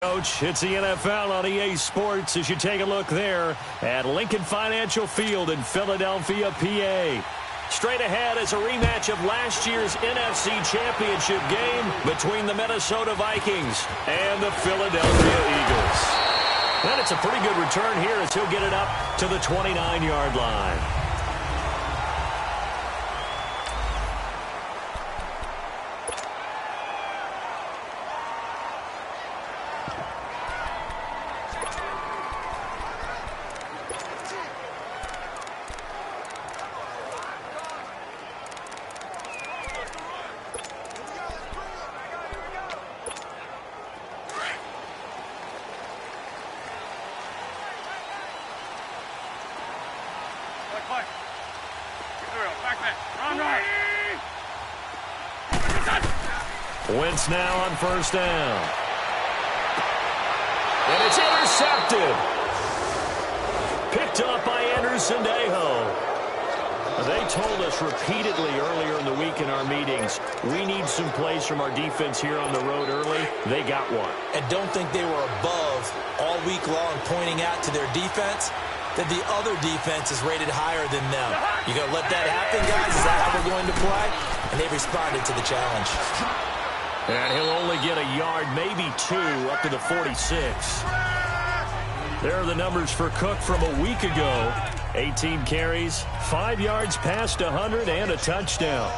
Coach, it's the NFL on EA Sports as you take a look there at Lincoln Financial Field in Philadelphia, PA. Straight ahead is a rematch of last year's NFC Championship game between the Minnesota Vikings and the Philadelphia Eagles. And it's a pretty good return here as he'll get it up to the 29-yard line. Wentz now on first down. And it's intercepted. Picked up by Anderson-Dejo. They told us repeatedly earlier in the week in our meetings, we need some plays from our defense here on the road early. They got one. And don't think they were above all week long pointing out to their defense that the other defense is rated higher than them. You going to let that happen, guys? Is that how we're going to play? And they responded to the challenge. And he'll only get a yard, maybe two, up to the 46. There are the numbers for Cook from a week ago. 18 carries, 5 yards past 100, and a touchdown.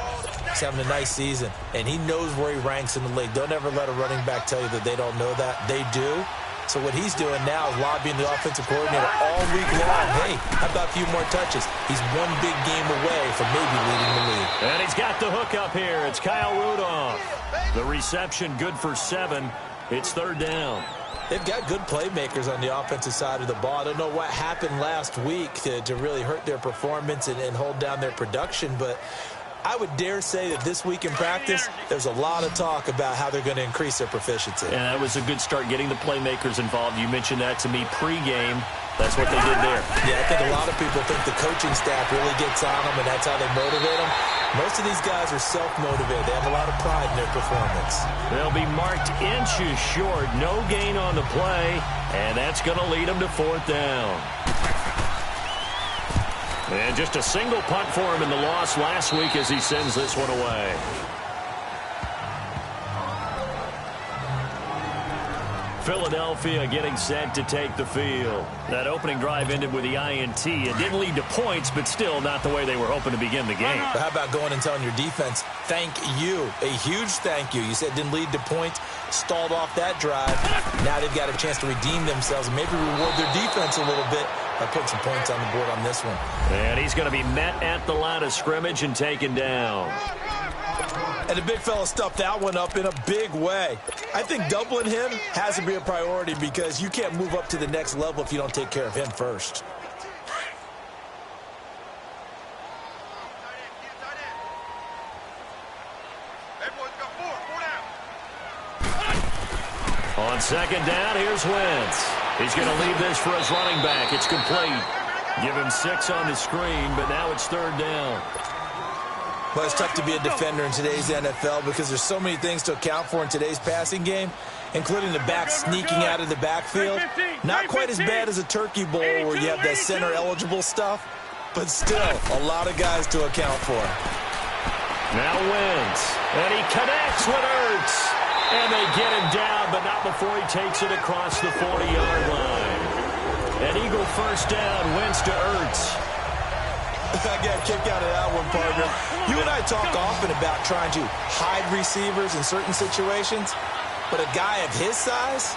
He's having a nice season, and he knows where he ranks in the league. Don't ever let a running back tell you that they don't know that. They do. So what he's doing now is lobbying the offensive coordinator all week long. Hey, how about a few more touches? He's one big game away from maybe leading the league. And he's got the hook up here. It's Kyle Rudolph. The reception good for 7. It's third down. They've got good playmakers on the offensive side of the ball. I don't know what happened last week to really hurt their performance and hold down their production, but I would dare say that this week in practice, there's a lot of talk about how they're going to increase their proficiency. And that was a good start getting the playmakers involved. You mentioned that to me pregame. That's what they did there. Yeah, I think a lot of people think the coaching staff really gets on them, and that's how they motivate them. Most of these guys are self-motivated. They have a lot of pride in their performance. They'll be marked inches short. No gain on the play, and that's going to lead them to fourth down. And just a single punt for him in the loss last week as he sends this one away. Philadelphia getting set to take the field. That opening drive ended with the INT. It didn't lead to points, but still not the way they were hoping to begin the game. But how about going and telling your defense, thank you, a huge thank you. You said it didn't lead to points, stalled off that drive. Now they've got a chance to redeem themselves and maybe reward their defense a little bit by putting some points on the board on this one. And he's going to be met at the line of scrimmage and taken down. And the big fella stuffed that one up in a big way. I think doubling him has to be a priority because you can't move up to the next level if you don't take care of him first. On second down, here's Wentz. He's going to leave this for his running back. It's complete. Give him 6 on the screen, but now it's third down. Well, it's tough to be a defender in today's NFL because there's so many things to account for in today's passing game, including the back sneaking out of the backfield. Not quite as bad as a turkey bowl where you have that center-eligible stuff, but still a lot of guys to account for. Now Wentz, and he connects with Ertz. And they get him down, but not before he takes it across the 40-yard line. An Eagle first down, Wentz to Ertz. I got a kick out of that one, partner. You and I talk often about trying to hide receivers in certain situations, but a guy of his size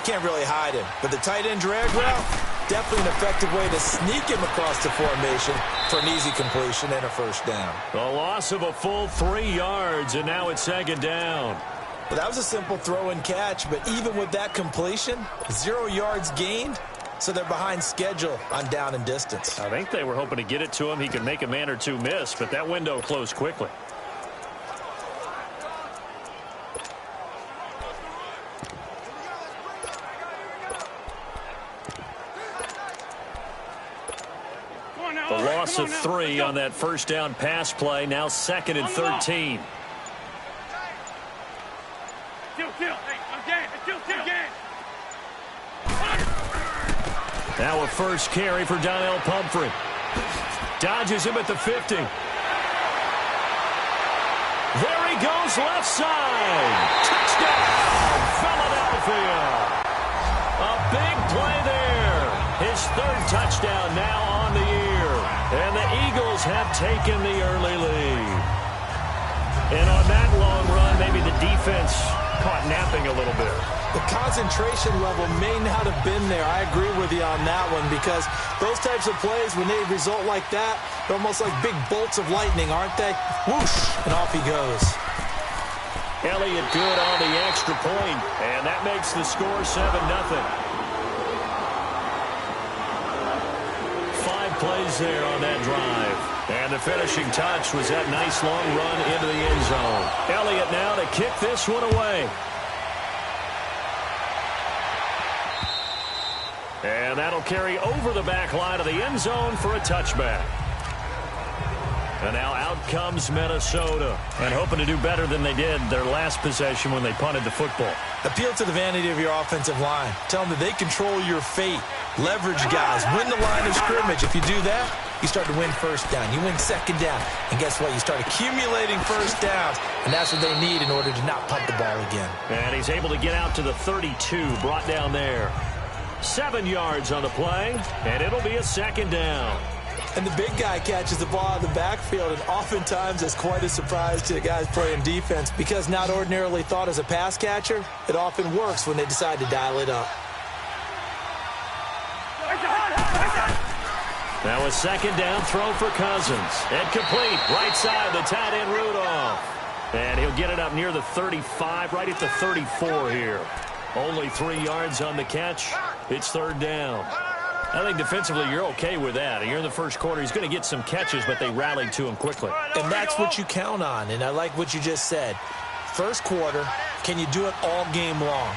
can't really hide him. But the tight end drag route, definitely an effective way to sneak him across the formation for an easy completion and a first down. A loss of a full 3 yards, and now it's second down. Well, that was a simple throw and catch, but even with that completion, 0 yards gained. So they're behind schedule on down and distance. I think they were hoping to get it to him. He could make a man or two miss, but that window closed quickly. The loss of 3 on that first down pass play. Now second and 13. Now a first carry for Donnell Pumphrey. Dodges him at the 50. There he goes, left side. Touchdown, Philadelphia. A big play there. His third touchdown now on the year. And the Eagles have taken the early lead. And on that long run, maybe the defense caught napping a little bit. The concentration level may not have been there. I agree with you on that one, because those types of plays, when they result like that, they're almost like big bolts of lightning, aren't they? Whoosh, and off he goes. Elliott good on the extra point, and that makes the score 7-0. 5 plays there on that drive. And the finishing touch was that nice long run into the end zone. Elliott now to kick this one away. And that'll carry over the back line of the end zone for a touchback. And now out comes Minnesota. And hoping to do better than they did their last possession when they punted the football. Appeal to the vanity of your offensive line. Tell them that they control your fate. Leverage guys. Win the line of scrimmage. If you do that, you start to win first down. You win second down. And guess what? You start accumulating first downs. And that's what they need in order to not punt the ball again. And he's able to get out to the 32. Brought down there. 7 yards on the play. And it'll be a second down. And the big guy catches the ball out of the backfield, and oftentimes it's quite a surprise to the guys playing defense, because not ordinarily thought as a pass catcher, it often works when they decide to dial it up. Now a second down throw for Cousins. And complete. Right side, the tight end Rudolph. And he'll get it up near the 35, right at the 34 here. Only 3 yards on the catch. It's third down. I think defensively you're okay with that. You're in the first quarter. He's going to get some catches, but they rallied to him quickly. And that's what you count on, and I like what you just said. First quarter, can you do it all game long?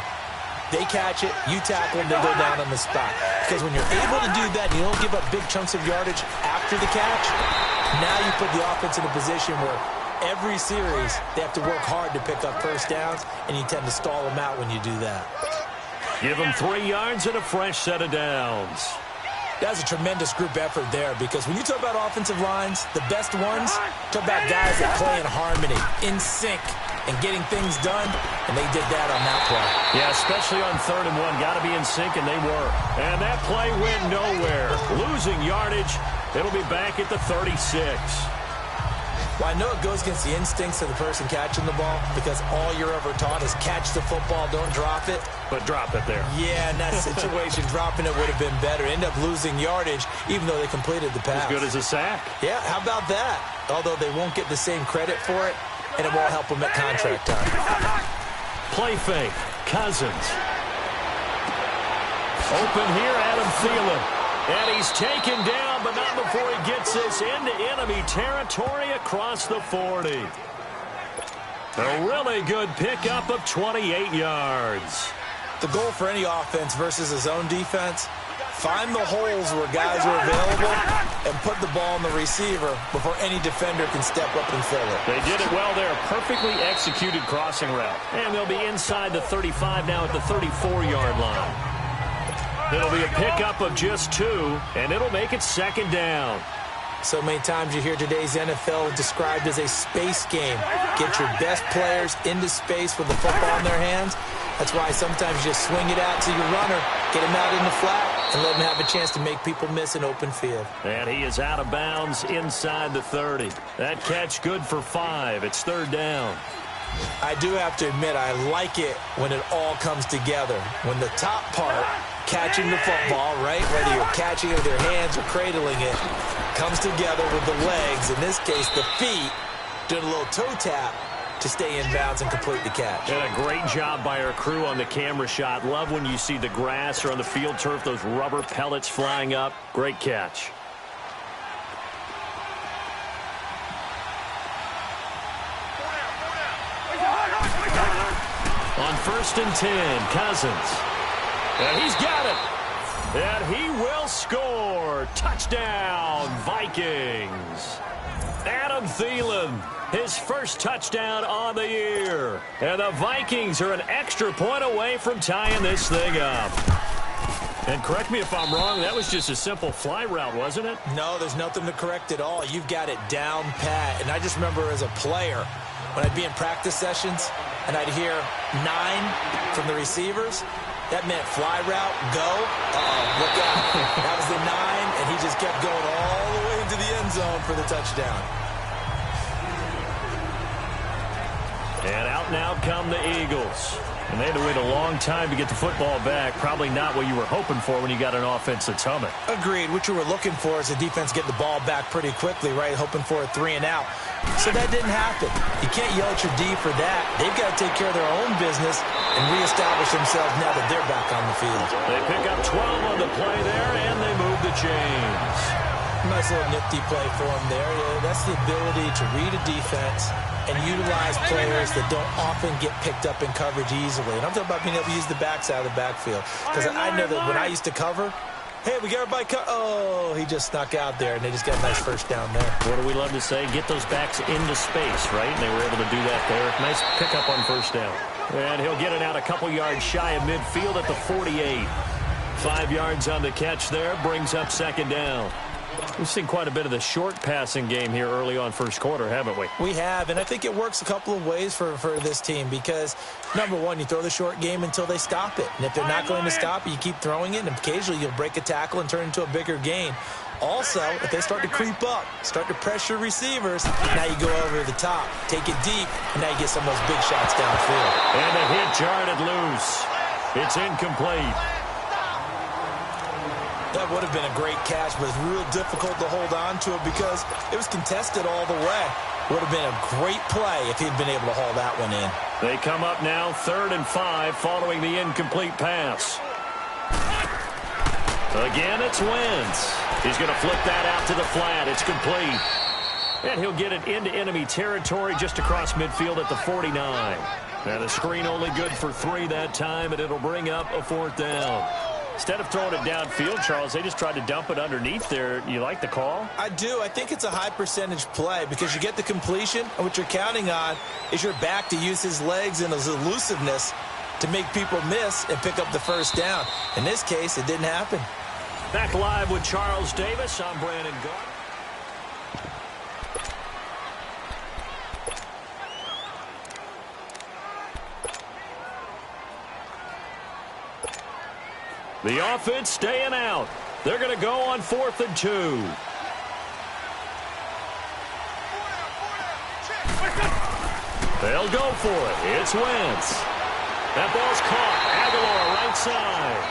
They catch it, you tackle them, they go down on the spot. Because when you're able to do that and you don't give up big chunks of yardage after the catch, now you put the offense in a position where every series they have to work hard to pick up first downs, and you tend to stall them out when you do that. Give them 3 yards and a fresh set of downs. That's a tremendous group effort there, because when you talk about offensive lines, the best ones, talk about guys that play in harmony, in sync, and getting things done, and they did that on that play. Yeah, especially on 3rd and 1. Got to be in sync, and they were. And that play went nowhere. Losing yardage. It'll be back at the 36. Well, I know it goes against the instincts of the person catching the ball, because all you're ever taught is catch the football, don't drop it. But drop it there. Yeah, in that situation, dropping it would have been better. End up losing yardage, even though they completed the pass. As good as a sack. Yeah, how about that? Although they won't get the same credit for it, and it won't help them at contract time. Play fake. Cousins. Open here, Adam Thielen. And he's taken down, but not before he gets this into enemy territory across the 40. A really good pickup of 28 yards. The goal for any offense versus a zone defense, find the holes where guys are available and put the ball on the receiver before any defender can step up and fill it. They did it well there. Perfectly executed crossing route. And they'll be inside the 35 now at the 34-yard line. It'll be a pickup of just 2, and it'll make it second down. So many times you hear today's NFL described as a space game. Get your best players into space with the football in their hands. That's why sometimes you just swing it out to your runner, get him out in the flat, and let him have a chance to make people miss an open field. And he is out of bounds inside the 30. That catch good for 5. It's third down. I do have to admit, I like it when it all comes together. When the top part, catching the football, right, whether you're catching it with your hands or cradling it, comes together with the legs, in this case the feet, doing a little toe tap to stay in bounds and complete the catch. And a great job by our crew on the camera shot. Love when you see the grass or on the field turf, those rubber pellets flying up. Great catch. On 1st and 10, Cousins. And he's got it. And he will score. Touchdown, Vikings. Adam Thielen, his first touchdown on the year. And the Vikings are an extra point away from tying this thing up. And correct me if I'm wrong, that was just a simple fly route, wasn't it? No, there's nothing to correct at all. You've got it down pat. And I just remember as a player, when I'd be in practice sessions and I'd hear 9 from the receivers, that meant fly route, go. Look out. That was the 9, and he just kept going all the way into the end zone for the touchdown. And out now come the Eagles. And they had to wait a long time to get the football back. Probably not what you were hoping for when you got an offense that's humming. Agreed. What you were looking for is the defense getting the ball back pretty quickly, right? Hoping for a 3 and out. So that didn't happen. You can't yell at your D for that. They've got to take care of their own business and reestablish themselves now that they're back on the field. They pick up 12 on the play there, and they move the chains. Nice little nifty play for them there. Yeah, that's the ability to read a defense and utilize players that don't often get picked up in coverage easily. And I'm talking about being able to use the backs out of the backfield. Because I know that when I used to cover, hey, we got everybody oh, he just snuck out there, and they just got a nice first down there. What do we love to say? Get those backs into space, right? And they were able to do that there. Nice pickup on first down. And he'll get it out a couple yards shy of midfield at the 48. 5 yards on the catch there, brings up second down. We've seen quite a bit of the short passing game here early on first quarter, haven't we? We have, and I think it works a couple of ways for this team because, number one, you throw the short game until they stop it. And if they're not going to stop it, you keep throwing it, and occasionally you'll break a tackle and turn it into a bigger gain. Also, if they start to creep up, start to pressure receivers, now you go over the top, take it deep, and now you get some of those big shots downfield. And the hit jarred loose. It's incomplete. That would have been a great catch, but it's real difficult to hold on to it because it was contested all the way. Would have been a great play if he'd been able to haul that one in. They come up now 3rd and 5 following the incomplete pass. Again, it's Wentz. He's going to flip that out to the flat. It's complete. And he'll get it into enemy territory just across midfield at the 49. And a screen only good for 3 that time, and it'll bring up a 4th down. Instead of throwing it downfield, Charles, they just tried to dump it underneath there. You like the call? I do. I think it's a high percentage play because you get the completion, and what you're counting on is your back to use his legs and his elusiveness to make people miss and pick up the first down. In this case, it didn't happen. Back live with Charles Davis. I'm Brandon Gart. The offense staying out. They're going to go on 4th and 2. They'll go for it. It's Wentz. That ball's caught. Aguilar right side.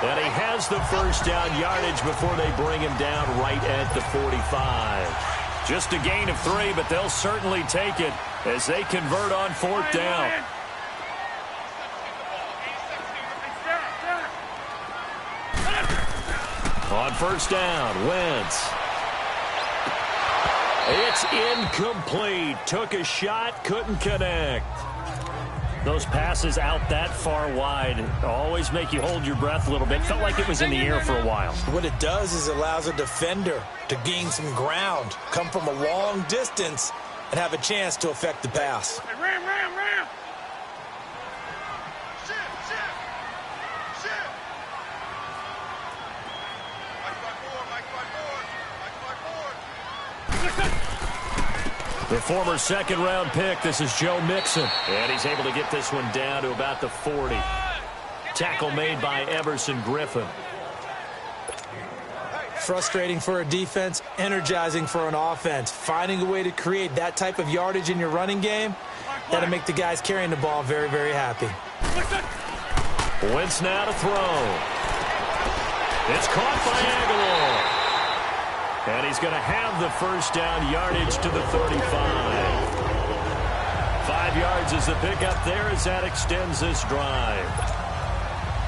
And he has the first down yardage before they bring him down right at the 45. Just a gain of 3, but they'll certainly take it as they convert on 4th down. On first down, Wentz. It's incomplete. Took a shot, couldn't connect. Those passes out that far wide always make you hold your breath a little bit. Felt like it was in the air for a while. What it does is it allows a defender to gain some ground, come from a long distance, and have a chance to affect the pass. Ram. The former second-round pick, this is Joe Mixon. And he's able to get this one down to about the 40. Tackle made by Everson Griffin. Frustrating for a defense, energizing for an offense. Finding a way to create that type of yardage in your running game, that'll make the guys carrying the ball very, very happy. Wentz now to throw. It's caught by Aguilar. And he's going to have the first down yardage to the 35. 5 yards is the pickup there as that extends this drive.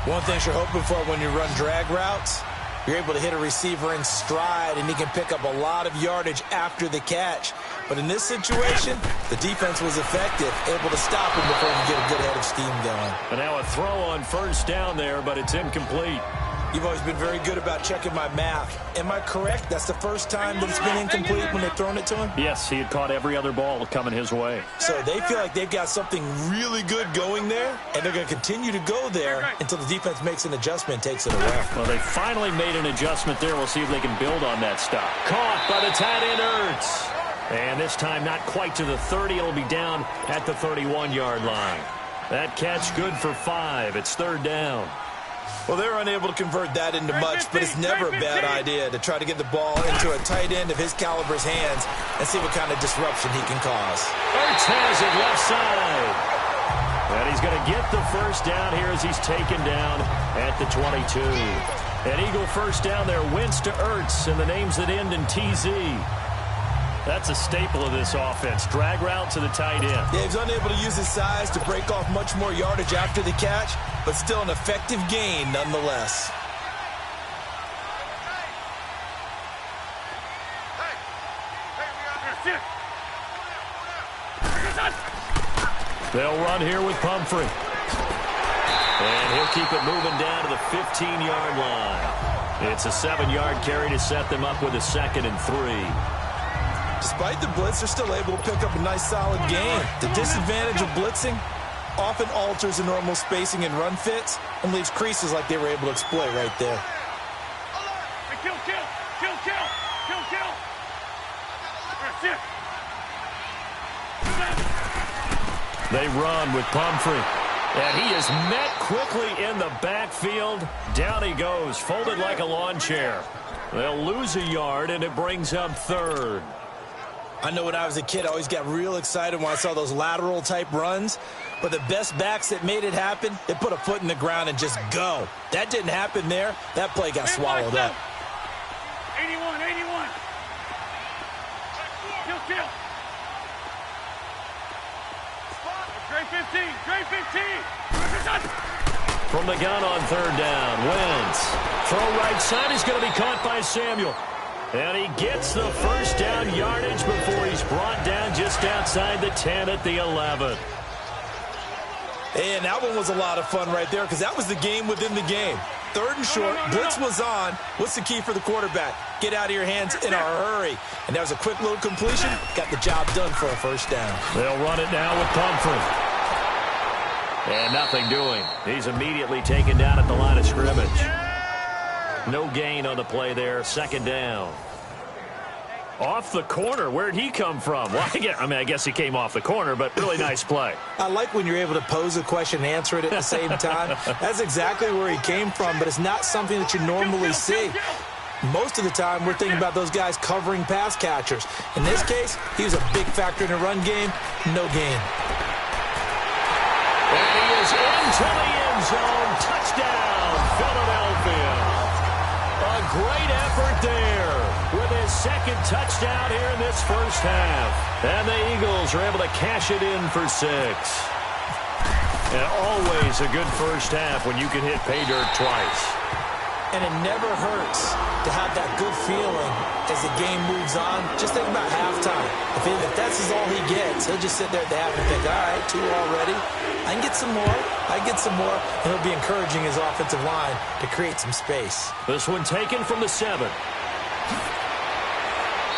One thing you're hoping for when you run drag routes, you're able to hit a receiver in stride, and he can pick up a lot of yardage after the catch. But in this situation, the defense was effective, able to stop him before he could get a good head of steam going. And now a throw on first down there, but it's incomplete. You've always been very good about checking my math. Am I correct? That's the first time that it's been incomplete when they've thrown it to him? Yes, he had caught every other ball coming his way. So they feel like they've got something really good going there, and they're going to continue to go there until the defense makes an adjustment and takes it away. Well, they finally made an adjustment there. We'll see if they can build on that stop. Caught by the tight end, Ertz. And this time not quite to the 30. It'll be down at the 31-yard line. That catch good for 5. It's third down. Well, they're unable to convert that into much, but it's never a bad idea to try to get the ball into a tight end of his caliber's hands and see what kind of disruption he can cause. Ertz has it left side. And he's going to get the first down here as he's taken down at the 22. An Eagle first down there. Wentz to Ertz, and the names that end in TZ. That's a staple of this offense. Drag route to the tight end. Yeah, he's unable to use his size to break off much more yardage after the catch, but still an effective gain nonetheless. They'll run here with Pumphrey. And he'll keep it moving down to the 15-yard line. It's a 7-yard carry to set them up with a 2nd and 3. Despite the blitz, they're still able to pick up a nice, solid gain. The disadvantage of blitzing often alters the normal spacing and run fits and leaves creases like they were able to exploit right there. Kill. They run with Pumphrey. And he is met quickly in the backfield. Down he goes, folded like a lawn chair. They'll lose a yard, and it brings up 3rd. I know when I was a kid, I always got real excited when I saw those lateral-type runs. But the best backs that made it happen, they put a foot in the ground and just go. That didn't happen there. That play got swallowed up. 81. Kill. Gray 15. From the gun on 3rd down, Wentz. Throw right side is going to be caught by Samuel. And he gets the first down yardage before he's brought down just outside the 10 at the 11. And that one was a lot of fun right there because that was the game within the game. 3rd and short, blitz was on. What's the key for the quarterback? Get out of your hands in a hurry. And that was a quick little completion. Got the job done for a first down. They'll run it now with Pumphrey. And nothing doing. He's immediately taken down at the line of scrimmage. No gain on the play there. 2nd down. Off the corner. Where'd he come from? Well, I guess he came off the corner, but really nice play. I like when you're able to pose a question and answer it at the same time. That's exactly where he came from, but it's not something that you normally see. Most of the time, we're thinking about those guys covering pass catchers. In this case, he was a big factor in the run game. No gain. And he is into the end zone. Touchdown, Philadelphia. A great effort there with his 2nd touchdown here in this first half. And the Eagles are able to cash it in for 6. And always a good first half when you can hit pay dirt twice. And it never hurts to have that good feeling as the game moves on. Just think about halftime. If that's all he gets, he'll just sit there at the half and think, all right, 2 already. I can get some more. And he'll be encouraging his offensive line to create some space. This one taken from the 7.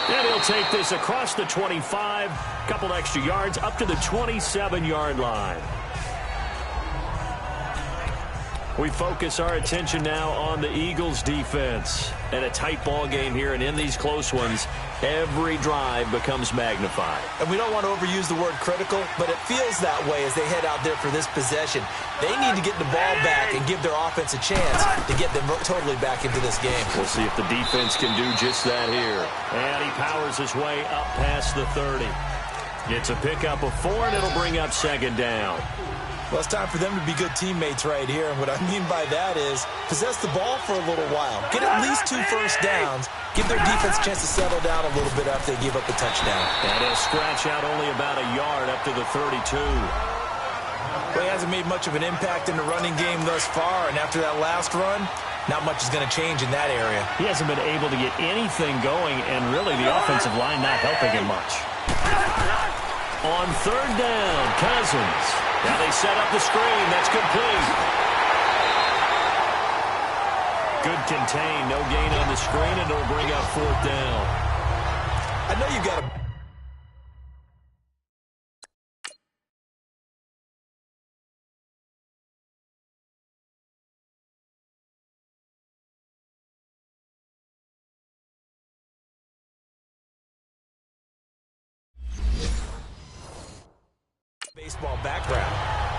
And he'll take this across the 25. Couple extra yards up to the 27-yard line. We focus our attention now on the Eagles' defense. And a tight ball game here, and in these close ones, every drive becomes magnified. And we don't want to overuse the word critical, but it feels that way as they head out there for this possession. They need to get the ball back and give their offense a chance to get them totally back into this game. We'll see if the defense can do just that here. And he powers his way up past the 30. Gets a pickup of 4, and it'll bring up 2nd down. Well, it's time for them to be good teammates right here. And what I mean by that is possess the ball for a little while. Get at least 2 first downs. Give their defense a chance to settle down a little bit after they give up the touchdown. And he'll scratch out only about a yard up to the 32. Well, he hasn't made much of an impact in the running game thus far. And after that last run, not much is going to change in that area. He hasn't been able to get anything going, and really the offensive line not helping him much. On 3rd down, Cousins. Now they set up the screen. That's complete. Good contain, no gain on the screen, and it'll bring up fourth down. I know you got to... baseball background,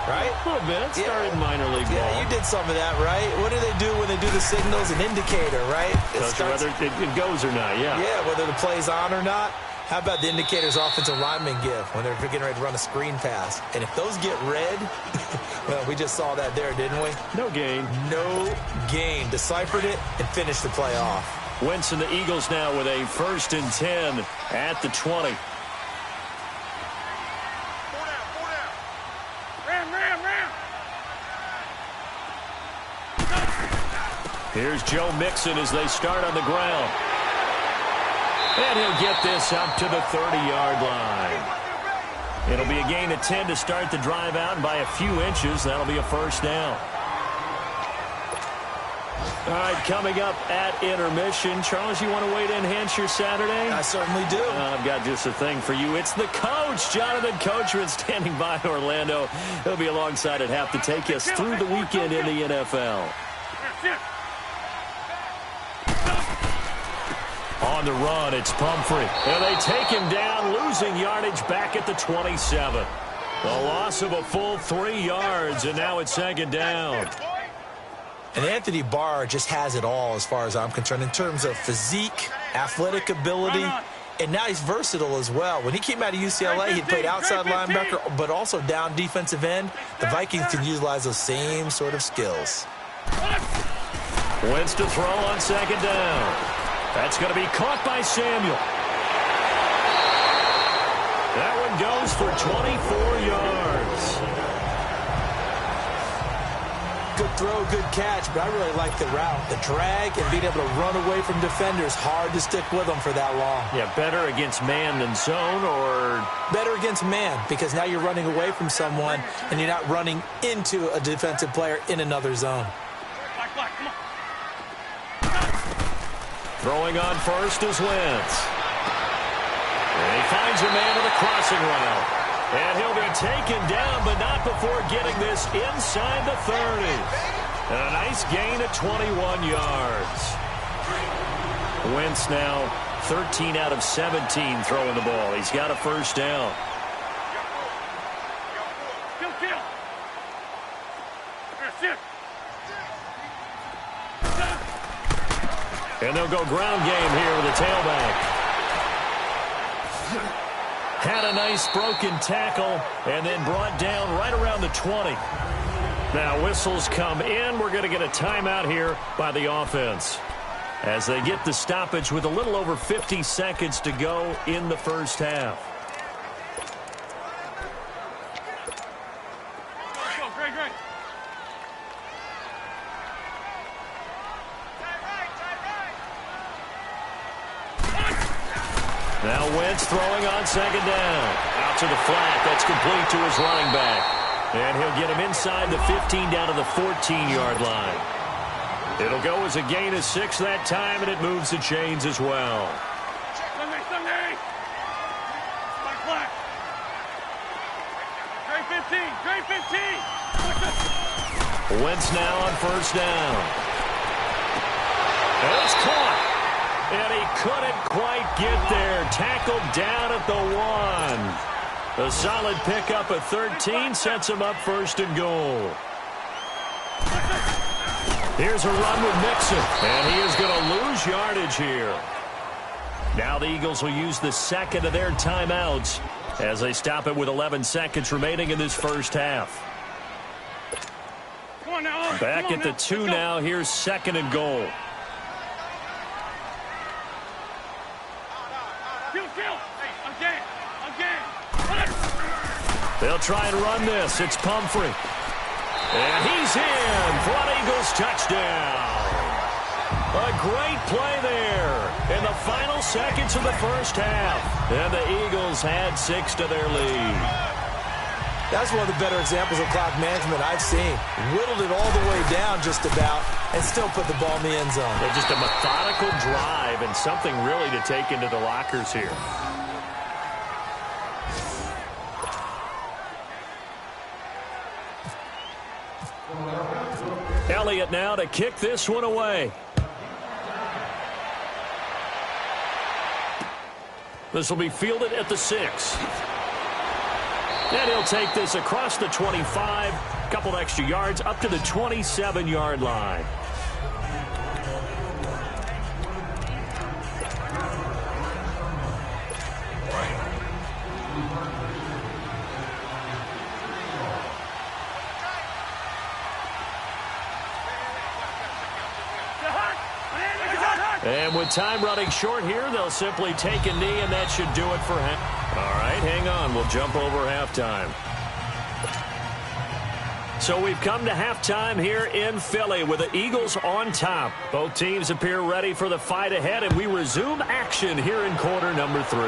right? A little bit. Started minor league ball. Yeah, you did some of that, right? What do they do when they do the signals? An indicator, right? Whether it goes or not, yeah. Yeah, whether the play's on or not. How about the indicators offensive linemen give when they're getting ready to run a screen pass? And if those get red, well, we just saw that there, didn't we? No gain. No gain. Deciphered it and finished the play off. Wentz and the Eagles now with a 1st and 10 at the 20. Here's Joe Mixon as they start on the ground. And he'll get this up to the 30-yard line. It'll be a gain of 10 to start the drive out, and by a few inches, that'll be a first down. All right, coming up at intermission. Charles, you want to wait to enhance your Saturday? I certainly do. I've got just a thing for you. It's the coach, Jonathan Coachman, standing by in Orlando. He'll be alongside at half to take us through the weekend in the NFL. On the run, it's Pumphrey. And they take him down, losing yardage back at the 27. A loss of a full 3 yards, and now it's 2nd down. And Anthony Barr just has it all as far as I'm concerned in terms of physique, athletic ability, and now he's versatile as well. When he came out of UCLA, he played outside linebacker, but also down defensive end. The Vikings can utilize those same sort of skills. Wentz to throw on 2nd down. That's going to be caught by Samuel. That one goes for 24 yards. Good throw, good catch, but I really like the route. The drag and being able to run away from defenders, hard to stick with them for that long. Yeah, better against man than zone, or? Better against man, because now you're running away from someone and you're not running into a defensive player in another zone. Throwing on first is Wentz. And he finds a man with a crossing route. And he'll be taken down, but not before getting this inside the 30. And a nice gain of 21 yards. Wentz now 13 out of 17 throwing the ball. He's got a first down. And they'll go ground game here with a tailback. Had a nice broken tackle and then brought down right around the 20. Now whistles come in. We're going to get a timeout here by the offense as they get the stoppage with a little over 50 seconds to go in the first half. Now Wentz throwing on 2nd down. Out to the flat. That's complete to his running back. And he'll get him inside the 15 down to the 14-yard line. It'll go as a gain of 6 that time, and it moves the chains as well. Sunday. Flat. Trey 15. Wentz now on first down. And it's caught. And he couldn't quite get there. Tackled down at the 1. A solid pickup at 13 sets him up 1st and goal. Here's a run with Mixon. And he is going to lose yardage here. Now the Eagles will use the 2nd of their timeouts as they stop it with 11 seconds remaining in this first half. Back at the 2 now. Here's 2nd and goal. They'll try and run this. It's Pumphrey. And he's in for an Eagles touchdown. A great play there in the final seconds of the first half. And the Eagles had 6 to their lead. That's one of the better examples of clock management I've seen. Whittled it all the way down just about, and still put the ball in the end zone. Yeah, just a methodical drive and something really to take into the lockers here. Elliott now to kick this one away. This will be fielded at the 6. And he'll take this across the 25, a couple extra yards up to the 27-yard line. And with time running short here, they'll simply take a knee, and that should do it for him. All right, hang on. We'll jump over halftime. So we've come to halftime here in Philly with the Eagles on top. Both teams appear ready for the fight ahead, and we resume action here in quarter number 3.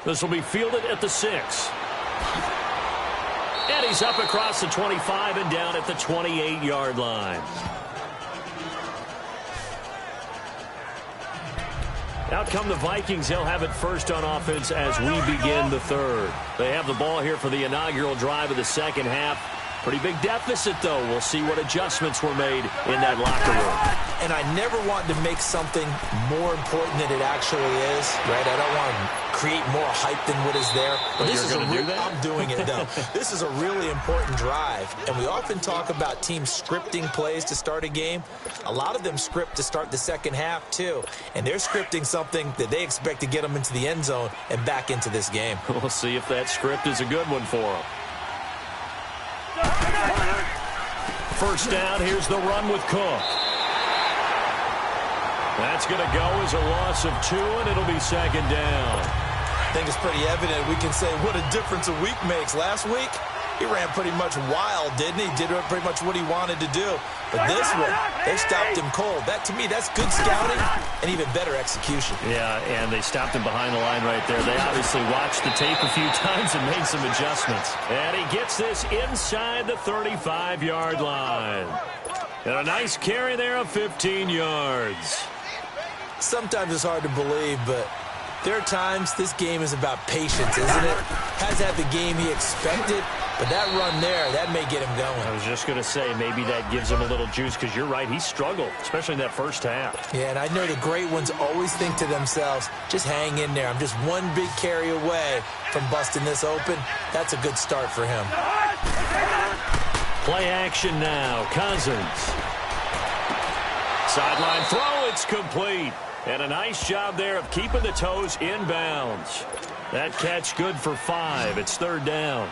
This will be fielded at the 6. And he's up across the 25 and down at the 28-yard line. Out come the Vikings. They'll have it first on offense as we begin the third. They have the ball here for the inaugural drive of the second half. Pretty big deficit, though. We'll see what adjustments were made in that locker room. And I never want to make something more important than it actually is, right? I don't want to create more hype than what is there. But this is going to do that? I'm doing it, though. This is a really important drive. And we often talk about teams scripting plays to start a game. A lot of them script to start the second half, too. And they're scripting something that they expect to get them into the end zone and back into this game. We'll see if that script is a good one for them. First down, here's the run with Cook. That's going to go as a loss of 2, and it'll be second down. I think it's pretty evident. We can say what a difference a week makes. Last week, he ran pretty much wild, didn't he? Did pretty much what he wanted to do. But this one, they stopped him cold. That, to me, that's good scouting and even better execution. Yeah, and they stopped him behind the line right there. They obviously watched the tape a few times and made some adjustments. And he gets this inside the 35-yard line. And a nice carry there of 15 yards. Sometimes it's hard to believe, but there are times this game is about patience, isn't it? Has had the game he expected, but that run there, that may get him going. I was just going to say, maybe that gives him a little juice, because you're right, he struggled, especially in that first half. Yeah, and I know the great ones always think to themselves, just hang in there. I'm just one big carry away from busting this open. That's a good start for him. Play action now, Cousins. Sideline throw, it's complete. And a nice job there of keeping the toes in bounds. That catch good for 5. It's third down.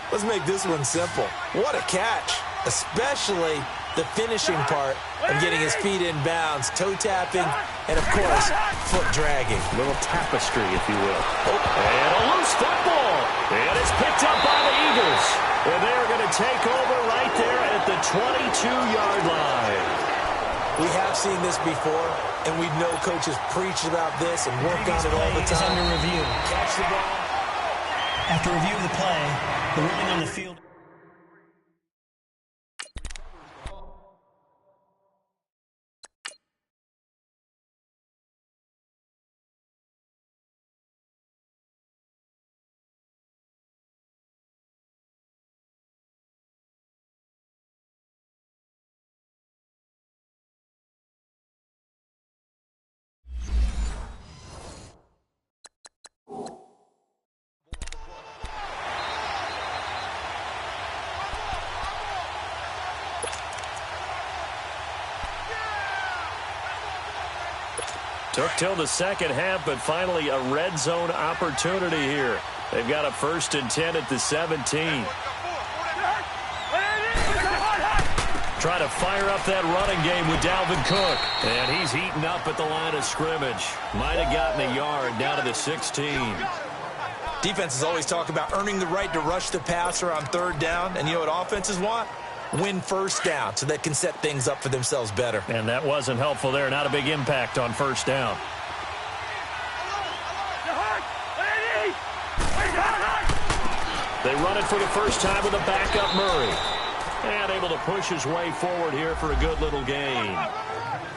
Let's make this one simple. What a catch, especially the finishing part of getting his feet in bounds, toe tapping, and, of course, foot dragging. A little tapestry, if you will. And a loose football. And it's picked up by the Eagles. And they're going to take over right there at the 22-yard line. We have seen this before, and we know coaches preach about this and work on it all the time. Is under review. Catch the ball. After review of the play, the ruling on the field. Took till the second half, but finally a red zone opportunity here. They've got a 1st and 10 at the 17. Try to fire up that running game with Dalvin Cook. And he's heating up at the line of scrimmage. Might have gotten a yard down to the 16. Defenses always talk about earning the right to rush the passer on third down. And you know what offenses want? Win first down so they can set things up for themselves better. And that wasn't helpful there. Not a big impact on first down. They run it for the first time with a backup Murray. And able to push his way forward here for a good little gain.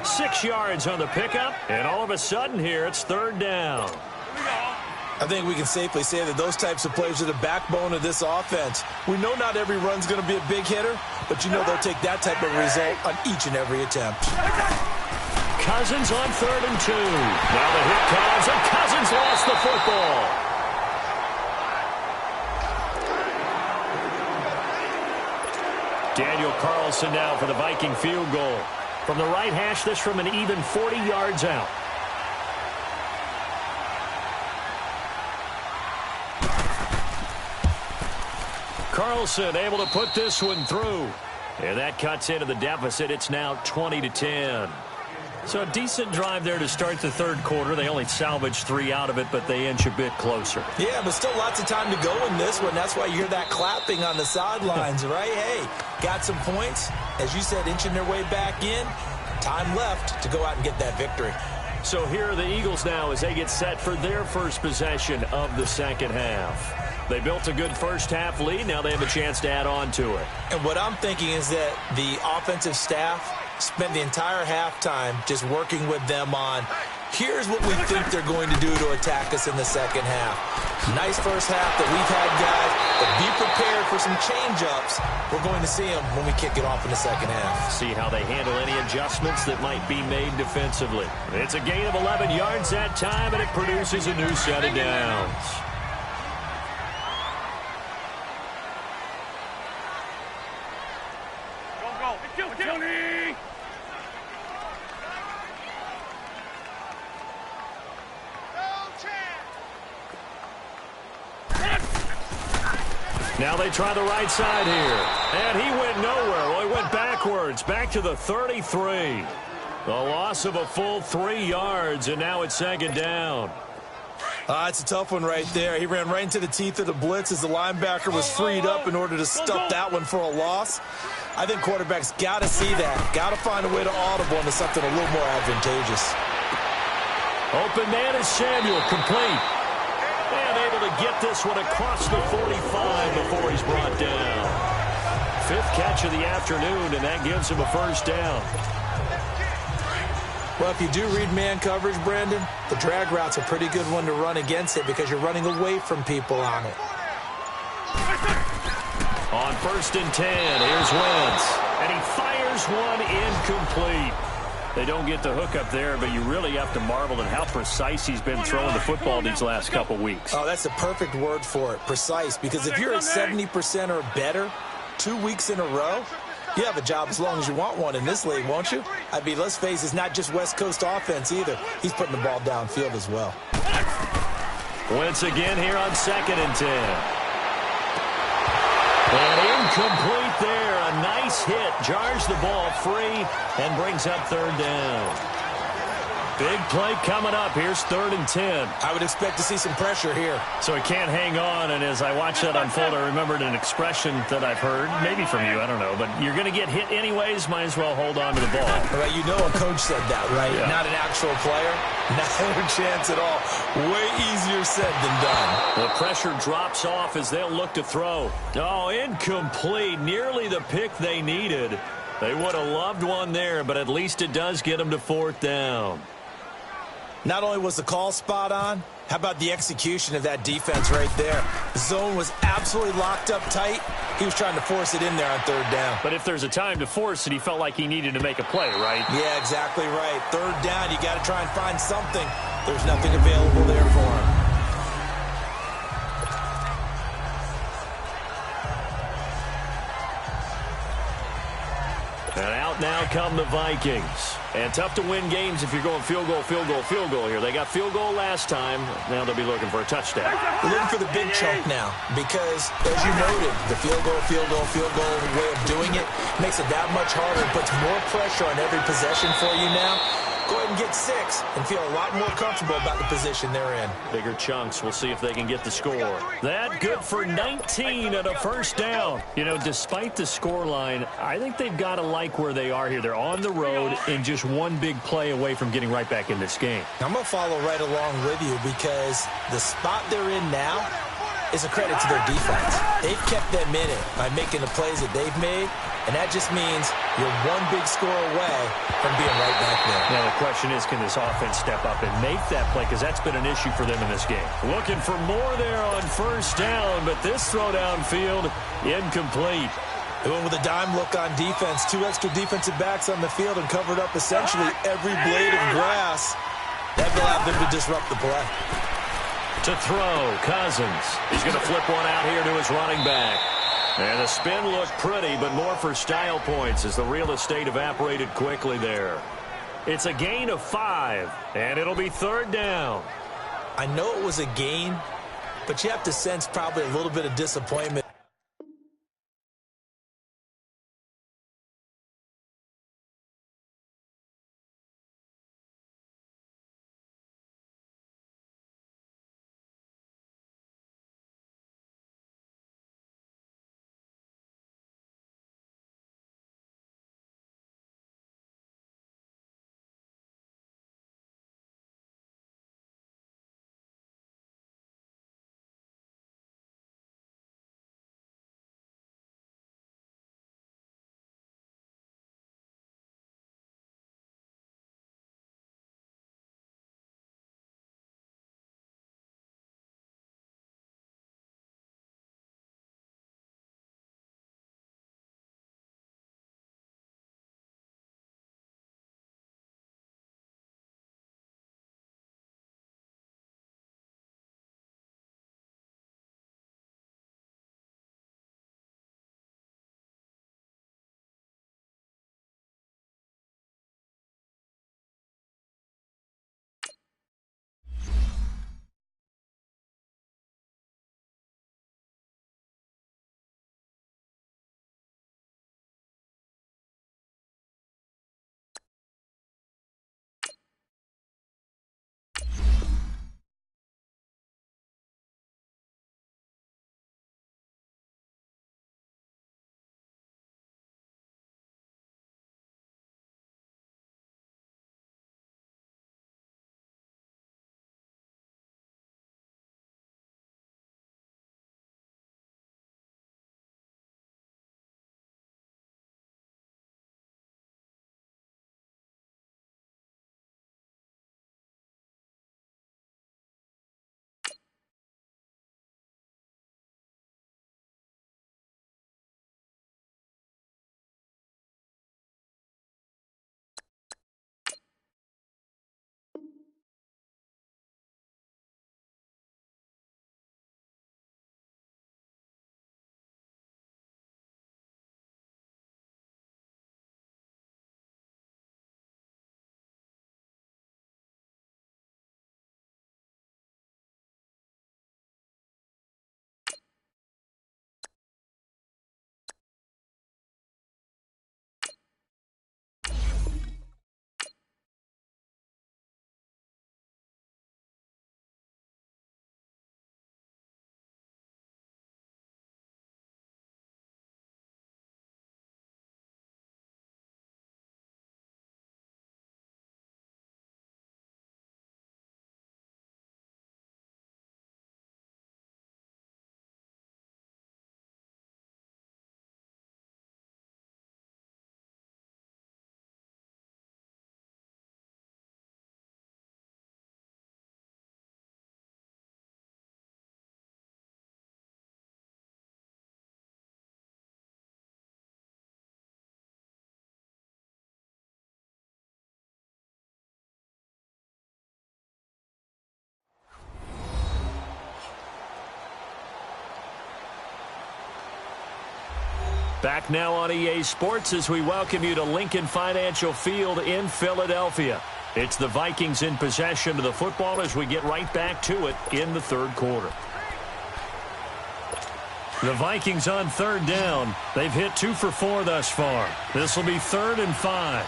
6 yards on the pickup, and all of a sudden here it's third down. I think we can safely say that those types of plays are the backbone of this offense. We know not every run's going to be a big hitter, but you know they'll take that type of result on each and every attempt. Cousins on 3rd and 2. Now the hit comes, and Cousins lost the football. Daniel Carlson now for the Viking field goal. From the right hash, this from an even 40 yards out. Carlson able to put this one through. And that cuts into the deficit. It's now 20-10. So a decent drive there to start the third quarter. They only salvaged 3 out of it, but they inch a bit closer. Yeah, but still lots of time to go in this one. That's why you hear that clapping on the sidelines, right? Hey, got some points. As you said, inching their way back in. Time left to go out and get that victory. So here are the Eagles now as they get set for their first possession of the second half. They built a good first half lead. Now they have a chance to add on to it. And what I'm thinking is that the offensive staff spent the entire halftime just working with them on, here's what we think they're going to do to attack us in the second half. Nice first half that we've had, guys, but be prepared for some change-ups. We're going to see them when we kick it off in the second half. See how they handle any adjustments that might be made defensively. It's a gain of 11 yards that time, and it produces a new set of downs. Now they try the right side here. And he went nowhere. Well, he went backwards. Back to the 33. The loss of a full 3 yards, and now it's second down. It's a tough one right there. He ran right into the teeth of the blitz as the linebacker was freed up in order to stuff that one for a loss. I think quarterbacks got to see that. Got to find a way to audible into something a little more advantageous. Open man is Samuel, complete. And able to get this one across the 45 before he's brought down. 5th catch of the afternoon, and that gives him a first down. Well, if you do read man coverage, Brandon, the drag route's a pretty good one to run against it because you're running away from people on it. On 1st and 10, here's Wentz. And he fires one incomplete. They don't get the hook up there, but you really have to marvel at how precise he's been throwing the football these last couple weeks. Oh, that's the perfect word for it, precise, because if you're at 70% or better 2 weeks in a row, you have a job as long as you want one in this league, won't you? I mean, let's face it, it's not just West Coast offense either. He's putting the ball downfield as well. Wentz again here on 2nd and 10. And incomplete there. A nice hit. Jars the ball free and brings up 3rd down. Big play coming up. Here's 3rd and 10. I would expect to see some pressure here. So he can't hang on, and as I watch that unfold, I remembered an expression that I've heard, maybe from you, I don't know, but you're going to get hit anyways, might as well hold on to the ball. Right, you know a coach said that, right? Yeah. Not an actual player. Not a chance at all. Way easier said than done. The pressure drops off as they'll look to throw. Oh, incomplete. Nearly the pick they needed. They would have loved one there, but at least it does get them to 4th down. Not only was the call spot on, how about the execution of that defense right there? The zone was absolutely locked up tight. He was trying to force it in there on 3rd down. But if there's a time to force it, he felt like he needed to make a play, right? Yeah, exactly right. 3rd down, you got to try and find something. There's nothing available there for him. And out now come the Vikings. And tough to win games if you're going field goal, field goal, field goal here. They got field goal last time. Now they'll be looking for a touchdown. They're looking for the big chunk now because, as you noted, the field goal way of doing it makes it that much harder and puts more pressure on every possession for you now. Go ahead and get 6 and feel a lot more comfortable about the position they're in. Bigger chunks. We'll see if they can get the score. That good for 19 and a first down. You know, despite the scoreline, I think they've got to like where they are here. They're on the road and just one big play away from getting right back in this game. I'm going to follow right along with you because the spot they're in now is a credit to their defense. They've kept them in it by making the plays that they've made. And that just means you're one big score away from being right back there. Now, the question is, can this offense step up and make that play? Because that's been an issue for them in this game. Looking for more there on first down, but this throw downfield, incomplete. They went with a dime look on defense. 2 extra defensive backs on the field and covered up essentially every blade of grass. That will allow them to disrupt the play. To throw, Cousins. He's going to flip one out here to his running back. And the spin looked pretty, but more for style points as the real estate evaporated quickly there. It's a gain of 5, and it'll be third down. I know it was a gain, but you have to sense probably a little bit of disappointment. Back now on EA Sports as we welcome you to Lincoln Financial Field in Philadelphia. It's the Vikings in possession of the football as we get right back to it in the third quarter. The Vikings on third down. They've hit 2 for 4 thus far. This will be 3rd and 5.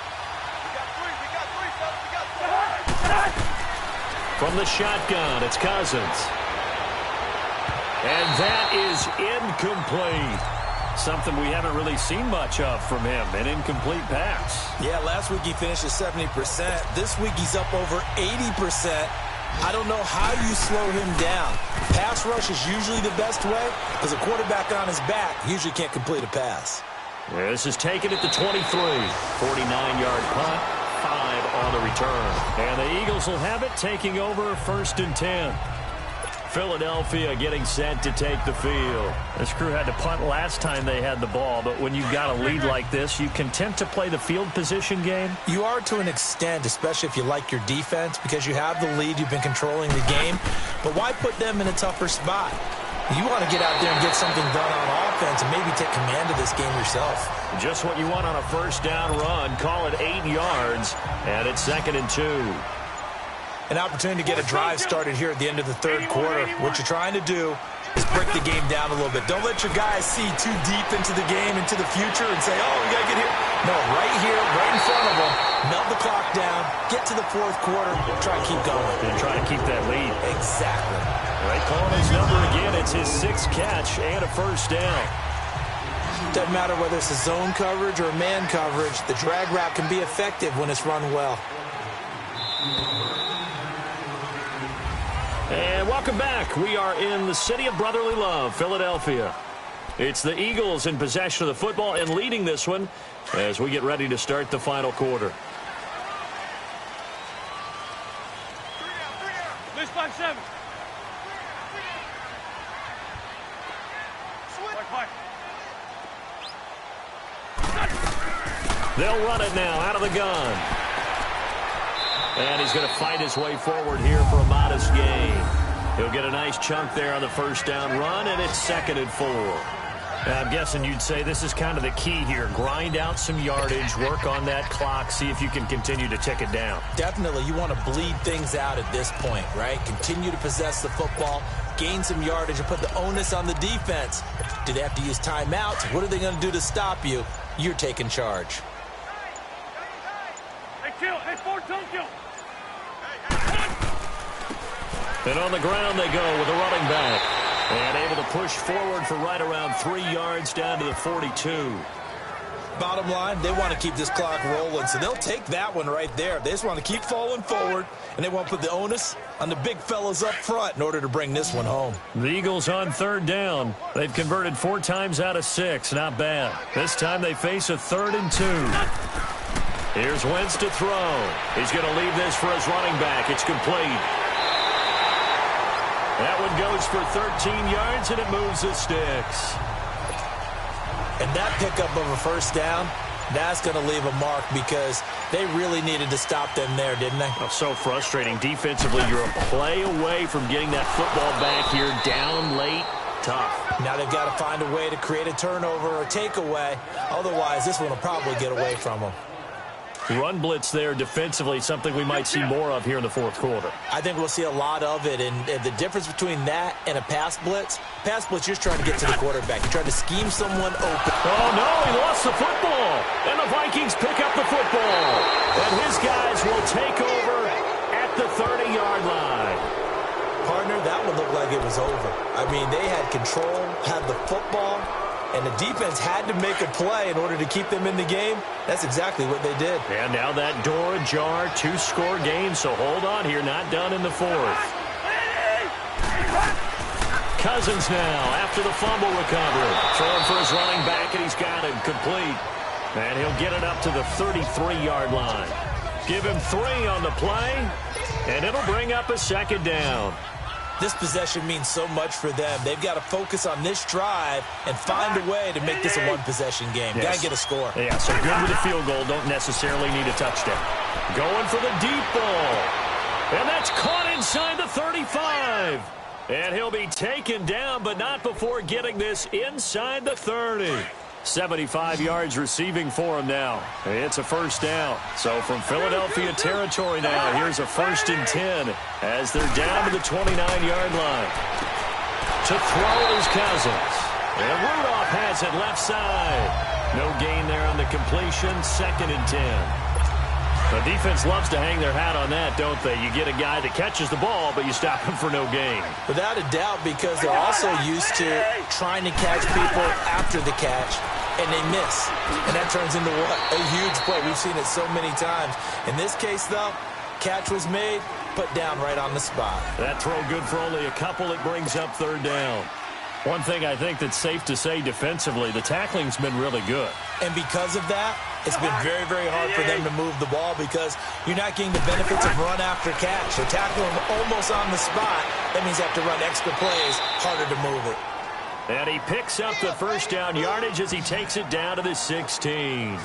From the shotgun, it's Cousins. And that is incomplete. Something we haven't really seen much of from him, an incomplete pass. Yeah, last week he finished at 70%. This week he's up over 80%. I don't know how you slow him down. Pass rush is usually the best way because a quarterback on his back usually can't complete a pass. This is taken at the 23. 49-yard punt, 5 on the return. And the Eagles will have it, taking over 1st and 10. Philadelphia getting set to take the field. This crew had to punt last time they had the ball, but when you've got a lead like this, you content to play the field position game? You are to an extent, especially if you like your defense, because you have the lead, you've been controlling the game. But why put them in a tougher spot? You want to get out there and get something done on offense and maybe take command of this game yourself. Just what you want on a first down run. Call it 8 yards, and it's 2nd and 2. An opportunity to get a drive started here at the end of the 3rd quarter. What you're trying to do is break the game down a little bit. Don't let your guys see too deep into the game, into the future, and say, oh, we got to get here. No, right here, right in front of them, melt the clock down, get to the 4th quarter, try to keep going. And try to keep that lead. Exactly. Right, calling his number again. It's his 6th catch and a first down. Doesn't matter whether it's a zone coverage or a man coverage, the drag route can be effective when it's run well. And welcome back. We are in the city of brotherly love, Philadelphia. It's the Eagles in possession of the football and leading this one as we get ready to start the final quarter. List 5-7. They'll run it now out of the gun. And he's going to fight his way forward here for a modest gain. He'll get a nice chunk there on the first down run, and it's 2nd and 4. I'm guessing you'd say this is kind of the key here. Grind out some yardage, work on that clock, see if you can continue to tick it down. Definitely. You want to bleed things out at this point, right? Continue to possess the football, gain some yardage, and put the onus on the defense. Do they have to use timeouts? What are they going to do to stop you? You're taking charge. Hey, kill. Hey, 4-tone kill. And on the ground they go with a running back. And able to push forward for right around 3 yards down to the 42. Bottom line, they want to keep this clock rolling, so they'll take that one right there. They just want to keep falling forward, and they want to put the onus on the big fellas up front in order to bring this one home. The Eagles on 3rd down. They've converted 4 times out of 6. Not bad. This time they face a 3rd and 2. Here's Wentz to throw. He's going to leave this for his running back. It's complete. That one goes for 13 yards, and it moves the sticks. And that pickup of a first down, that's going to leave a mark because they really needed to stop them there, didn't they? Oh, so frustrating. Defensively, you're a play away from getting that football back here down late. Tough. Now they've got to find a way to create a turnover or takeaway. Otherwise, this one will probably get away from them. Run blitz there defensively, something we might see more of here in the 4th quarter. I think we'll see a lot of it, and the difference between that and a pass blitz, you're just trying to get to the quarterback. You're trying to scheme someone open. Oh, no, he lost the football. And the Vikings pick up the football. And his guys will take over at the 30-yard line. Partner, that one looked like it was over. I mean, they had control, had the football, and the defense had to make a play in order to keep them in the game. That's exactly what they did. And now that door ajar, 2-score game, so hold on here, not done in the 4th. Cousins now, after the fumble recovery, throwing for his running back, and he's got it complete. And he'll get it up to the 33-yard line. Give him 3 on the play, and it'll bring up a 2nd down. This possession means so much for them. They've got to focus on this drive and find a way to make this a one-possession game. Yes. Got to get a score. Yeah, so good with a field goal. Don't necessarily need a touchdown. Going for the deep ball. And that's caught inside the 35. And he'll be taken down, but not before getting this inside the 30. 75 yards receiving for him now. It's a first down. So from Philadelphia territory now, here's a 1st and 10 as they're down to the 29-yard line. To throw is Cousins. And Rudolph has it left side. No gain there on the completion. 2nd and 10. The defense loves to hang their hat on that, don't they? You get a guy that catches the ball, but you stop him for no gain. Without a doubt, because they're also used to trying to catch people after the catch, and they miss. And that turns into what? A huge play. We've seen it so many times. In this case, though, catch was made, put down right on the spot. That throw good for only a couple. It brings up 3rd down. One thing I think that's safe to say defensively, the tackling's been really good. And because of that, it's been very, very hard for them to move the ball because you're not getting the benefits of run after catch. They're tackling almost on the spot. That means you have to run extra plays, harder to move it. And he picks up the first down yardage as he takes it down to the 16.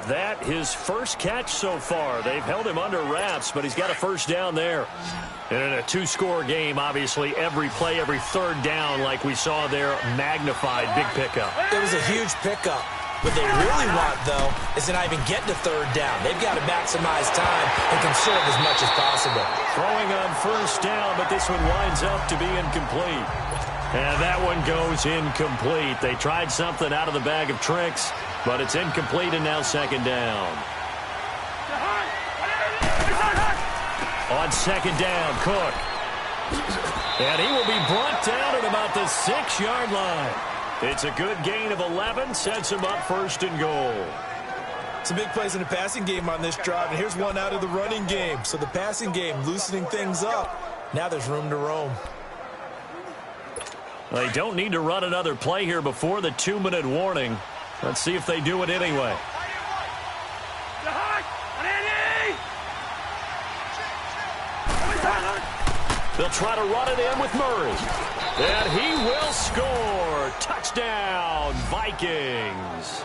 That his first catch so far. They've held him under wraps, but he's got a first down there. And in a two-score game, obviously, every play, every third down, like we saw there, magnified, big pickup. It was a huge pickup. What they really want, though, is to not even get to third down. They've got to maximize time and conserve as much as possible. Throwing on first down, but this one winds up to be incomplete. And that one goes incomplete. They tried something out of the bag of tricks, but it's incomplete and now second down. On second down, Cook. And he will be brought down at about the 6-yard line. It's a good gain of 11, sets him up first and goal. Some big plays in the passing game on this drive, and here's one out of the running game. So the passing game loosening things up. Now there's room to roam. They don't need to run another play here before the 2-minute warning. Let's see if they do it anyway. They'll try to run it in with Murray. And he will score. Touchdown, Vikings.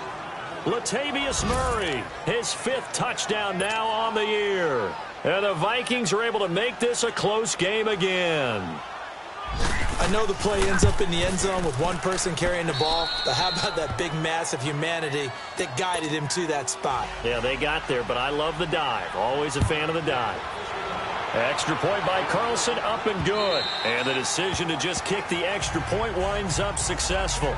Latavius Murray, his 5th touchdown now on the year. And the Vikings are able to make this a close game again. I know the play ends up in the end zone with one person carrying the ball, but how about that big mass of humanity that guided him to that spot? Yeah, they got there, but I love the dive. Always a fan of the dive. Extra point by Carlson, up and good. And the decision to just kick the extra point winds up successful.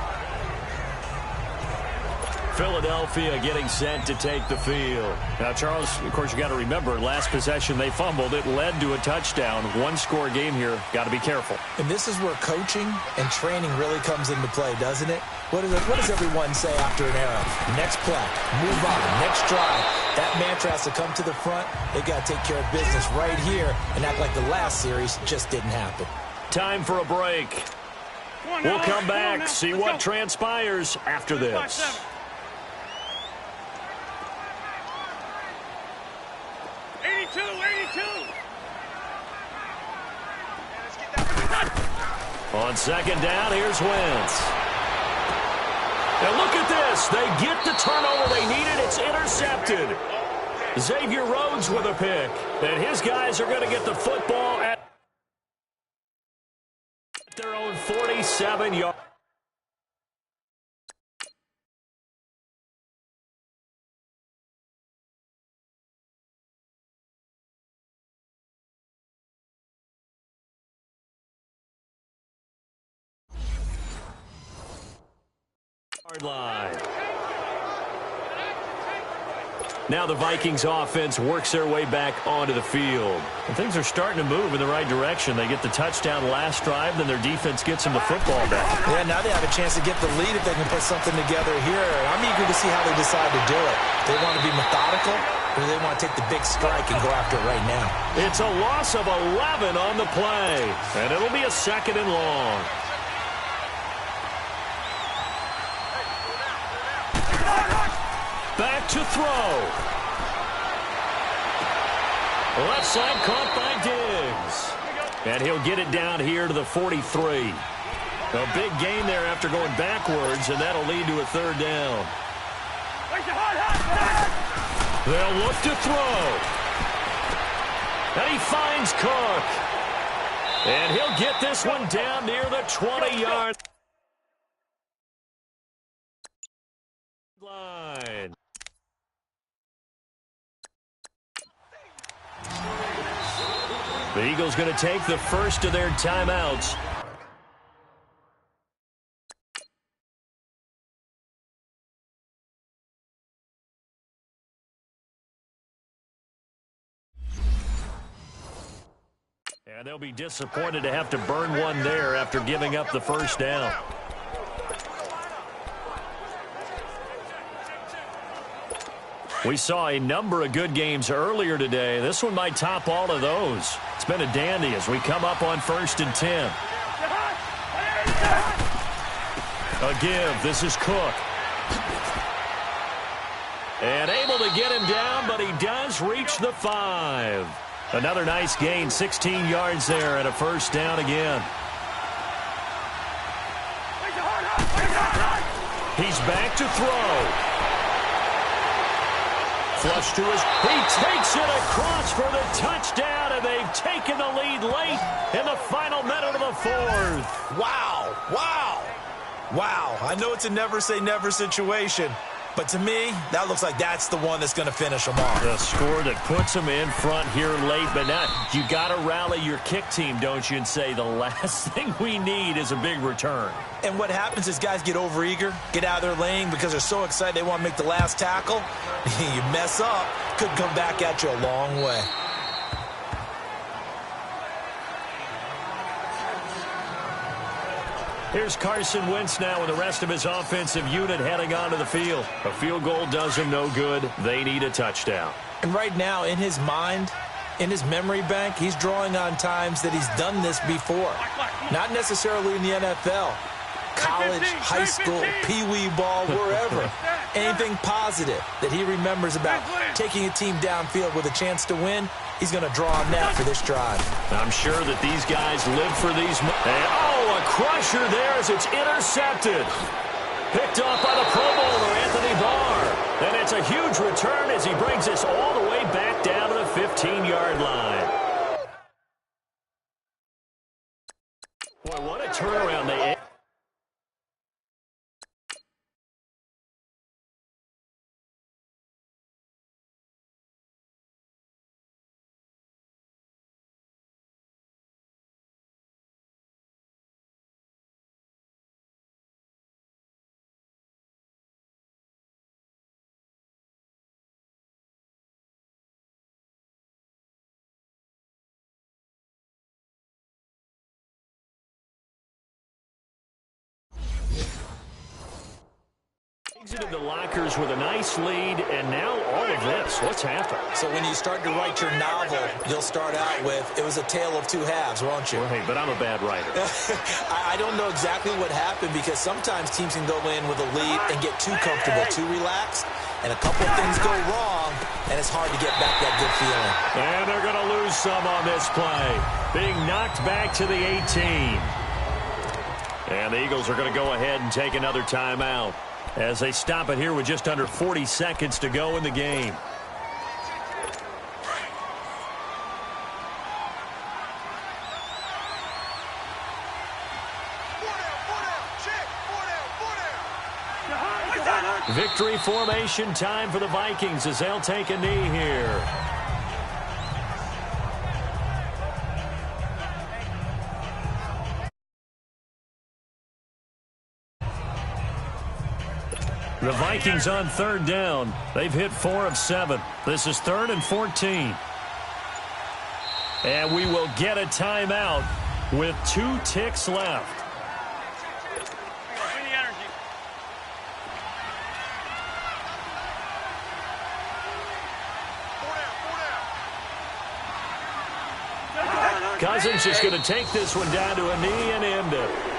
Philadelphia getting set to take the field. Now, Charles, of course, you got to remember, last possession they fumbled. It led to a touchdown. One-score game here. Got to be careful. And this is where coaching and training really comes into play, doesn't it? What does everyone say after an error? Next play, move on, next drive. That mantra has to come to the front. They've got to take care of business right here and act like the last series just didn't happen. Time for a break. We'll come back, see what transpires after this. On second down, here's Wentz. And look at this. They get the turnover they needed. It's intercepted. Xavier Rhodes with a pick. And his guys are going to get the football at their own 47-yard. Line. Now the Vikings offense works their way back onto the field. And things are starting to move in the right direction. They get the touchdown last drive, then their defense gets them the football back. Yeah, now they have a chance to get the lead if they can put something together here. I'm eager to see how they decide to do it. They want to be methodical, or they want to take the big strike and go after it right now. It's a loss of 11 on the play, and it'll be a second and long. Back to throw. Left side caught by Diggs. And he'll get it down here to the 43. A big gain there after going backwards, and that'll lead to a third down. They'll look to throw. And he finds Cook. And he'll get this one down near the 20-yard line. The Eagles going to take the first of their timeouts. And they'll be disappointed to have to burn one there after giving up the first down. We saw a number of good games earlier today. This one might top all of those. It's been a dandy as we come up on 1st and 10. A give. This is Cook. And able to get him down, but he does reach the 5. Another nice gain, 16 yards there, and a first down again. He's back to throw. Flush to his... He takes it across for the touchdown, and they've taken the lead late in the final minute of the 4th. Wow. Wow. Wow. I know it's a never-say-never situation, but to me, that looks like that's the one that's going to finish them off. The score that puts them in front here late, but now you got to rally your kick team, don't you, and say the last thing we need is a big return. And what happens is guys get overeager, get out of their lane because they're so excited they want to make the last tackle. You mess up, could come back at you a long way. Here's Carson Wentz now with the rest of his offensive unit heading onto the field. A field goal does him no good. They need a touchdown. And right now, in his mind, in his memory bank, he's drawing on times that he's done this before. Not necessarily in the NFL. College, high school, pee-wee ball, wherever. Anything positive that he remembers about taking a team downfield with a chance to win, he's going to draw on that for this drive. I'm sure that these guys live for these. Oh, a crusher there as it's intercepted. Picked off by the Pro Bowler, Anthony Barr. And it's a huge return as he brings us all the way back down to the 15-yard line. Boy, what a turnaround they... Exited the lockers with a nice lead, and now all of this. What's happened? So when you start to write your novel, you'll start out with, it was a tale of two halves, won't you? Right, but I'm a bad writer. I don't know exactly what happened because sometimes teams can go in with a lead and get too comfortable, too relaxed, and a couple of things go wrong, and it's hard to get back that good feeling. And they're going to lose some on this play. Being knocked back to the 18. And the Eagles are going to go ahead and take another timeout as they stop it here with just under 40 seconds to go in the game. Victory formation time for the Vikings as they'll take a knee here. The Vikings on third down. They've hit 4 of 7. This is 3rd and 14. And we will get a timeout with 2 ticks left. Cousins is going to take this one down to a knee and end it.